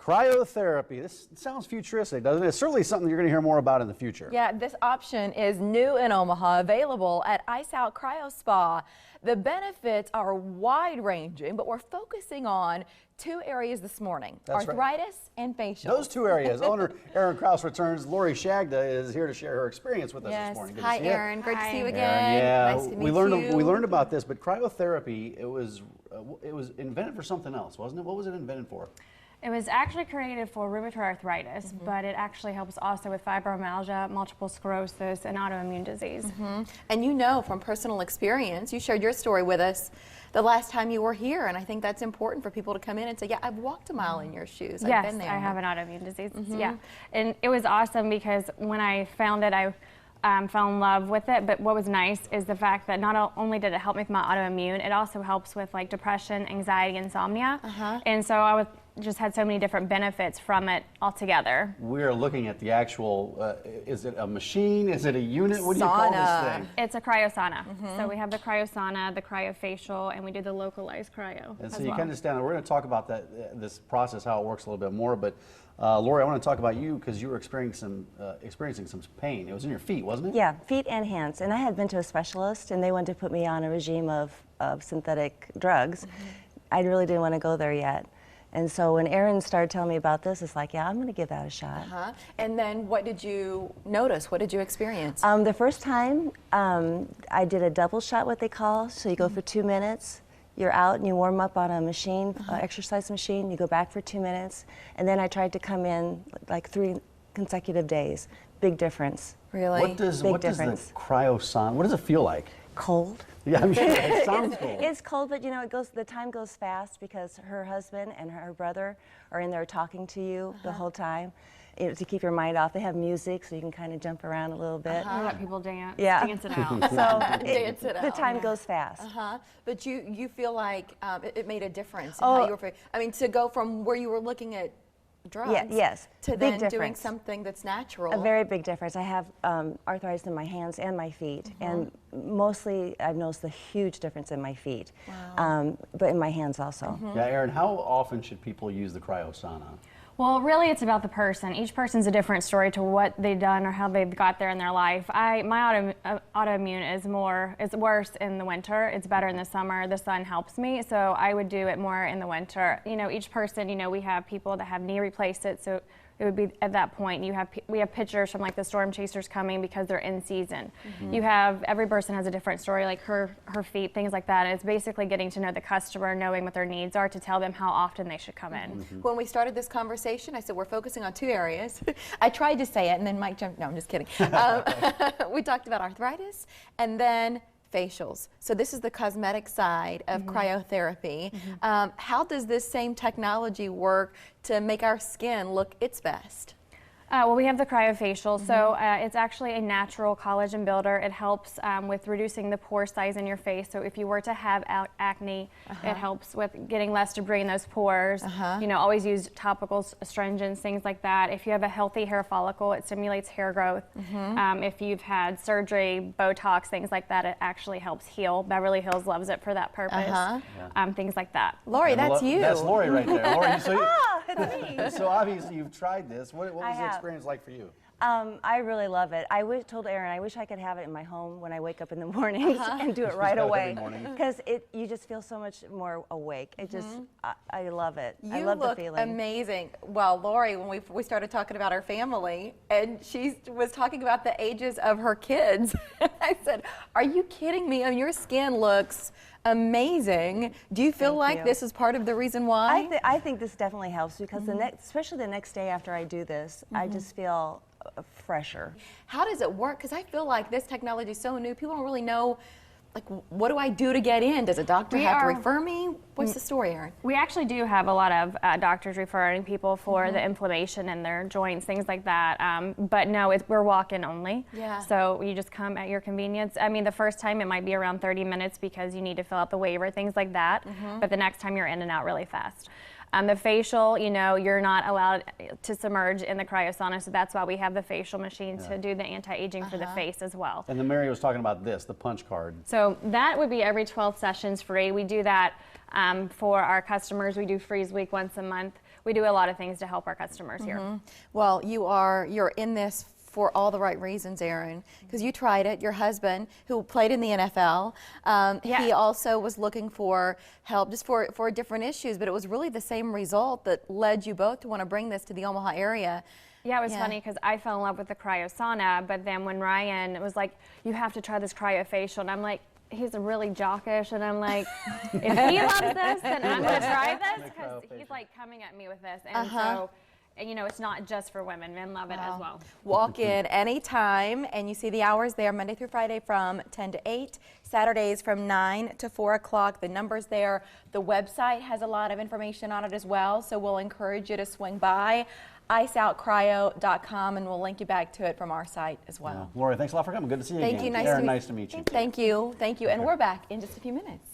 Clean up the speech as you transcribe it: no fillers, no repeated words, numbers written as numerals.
Cryotherapy. This sounds futuristic, doesn't it? It's certainly something you're going to hear more about in the future. Yeah, this option is new in Omaha, available at Out Cryospa. The benefits are wide-ranging, but we're focusing on two areas this morning, arthritis and facial. Those two areas. Owner Erin Krause returns. Lori Shagda is here to share her experience with us this morning. Good Hi, to see you. Erin. Great to see you again. Yeah, Nice to meet you. We learned about this, but cryotherapy, it was invented for something else, wasn't it? What was it invented for? It was actually created for rheumatoid arthritis, but it actually helps also with fibromyalgia, multiple sclerosis, and autoimmune disease. And you know from personal experience, you shared your story with us the last time you were here, and I think that's important for people to come in and say, yeah, I've walked a mile in your shoes. Yes, I've been there. I have an autoimmune disease, yeah. And it was awesome because when I found it, I fell in love with it, but what was nice is the fact that not only did it help me with my autoimmune, it also helps with like depression, anxiety, insomnia, and so I just had so many different benefits from it altogether. We're looking at the actual, is it a machine? Is it a unit? What do you call this thing? It's a cryosauna. So we have the cryosauna, the cryofacial, and we do the localized cryo. And so you kind of stand there. We're going to talk about this process, how it works a little bit more, but Lori, I want to talk about you because you were experiencing some pain. It was in your feet, wasn't it? Yeah, feet and hands. And I had been to a specialist, and they wanted to put me on a regime of synthetic drugs. I really didn't want to go there yet. And so when Erin started telling me about this, it's like, yeah, I'm going to give that a shot. And then what did you notice? What did you experience? The first time, I did a double shot, what they call. So you go for 2 minutes, you're out, and you warm up on a machine, exercise machine. You go back for 2 minutes. And then I tried to come in like 3 consecutive days. Big difference. Really? What does the cryosauna, what does it feel like? Cold. Yeah, I'm sure it sounds cold. It's cold, but you know, the time goes fast because her husband and her brother are in there talking to you the whole time, you know, to keep your mind off. They have music, so you can kind of jump around a little bit. We let people dance, dance it out. So the time goes fast. But you feel like it made a difference in how you were. I mean, to go from where you were looking at drugs to then doing something that's natural. A very big difference. I have arthritis in my hands and my feet, and mostly I've noticed a huge difference in my feet, but in my hands also. Yeah, Erin, how often should people use the cryosauna? Well, really, it's about the person. Each person's a different story to what they've done or how they've got there in their life. My autoimmune it's worse in the winter. It's better in the summer. The sun helps me, so I would do it more in the winter. You know, each person, you know, we have people that have knee replacements, so it would be at that point. We have pictures from like the storm chasers coming because they're in season. Every person has a different story, like her feet, things like that. It's basically getting to know the customer, knowing what their needs are to tell them how often they should come in. When we started this conversation, I said we're focusing on 2 areas. I tried to say it and then Mike jumped, no, I'm just kidding. We talked about arthritis and then facials. So this is the cosmetic side of cryotherapy. How does this same technology work to make our skin look its best? Well, we have the cryofacial, so it's actually a natural collagen builder. It helps with reducing the pore size in your face. So if you were to have acne, it helps with getting less debris in those pores. You know, always use topicals, astringents, things like that. If you have a healthy hair follicle, it stimulates hair growth. If you've had surgery, Botox, things like that, it actually helps heal. Beverly Hills loves it for that purpose. Things like that. Lori, that's you. That's Lori right there. Lori, It's me. so obviously you've tried this. What was the experience like for you? I really love it. I told Erin, I wish I could have it in my home when I wake up in the mornings and do it right away, because you just feel so much more awake. It just, I love it. I love the feeling. You look amazing. Well, Lori, when we started talking about our family, and she was talking about the ages of her kids, I said, "Are you kidding me? I mean, your skin looks amazing." Do you feel like this is part of the reason why? I think this definitely helps because especially the next day after I do this, I just feel fresher. How does it work? Because I feel like this technology is so new. People don't really know, like, what do I do to get in? Does a doctor have to refer me? What's the story, Erin? We actually do have a lot of doctors referring people for the inflammation in their joints, things like that. But no, we're walk-in only. So you just come at your convenience. I mean, the first time it might be around 30 minutes because you need to fill out the waiver, things like that. But the next time you're in and out really fast. The facial, you know, you're not allowed to submerge in the cryosauna, so that's why we have the facial machine to do the anti-aging for the face as well. And then Mary was talking about this, the punch card. So that would be every 12 sessions free. We do that for our customers. We do freeze week once a month. we do a lot of things to help our customers here. Well, you're in this for all the right reasons, Erin, because you tried it. Your husband, who played in the NFL, he also was looking for help just for different issues, but it was really the same result that led you both to want to bring this to the Omaha area. Yeah, it was funny because I fell in love with the cryosauna, but then when Ryan was like, you have to try this cryofacial, and I'm like, he's really jockish, and I'm like, if he loves this, then I'm going to try this, because he's like coming at me with this, and so, you know, it's not just for women. Men love it as well. Walk in anytime, and you see the hours there, Monday through Friday from 10 to 8, Saturdays from 9 to 4 o'clock. The number's there. The website has a lot of information on it as well, so we'll encourage you to swing by. iceoutcryo.com, and we'll link you back to it from our site as well. Lori, thanks a lot for coming. Good to see you again. Thank you. Erin, nice to meet you. Thank you. Thank you. And we're back in just a few minutes.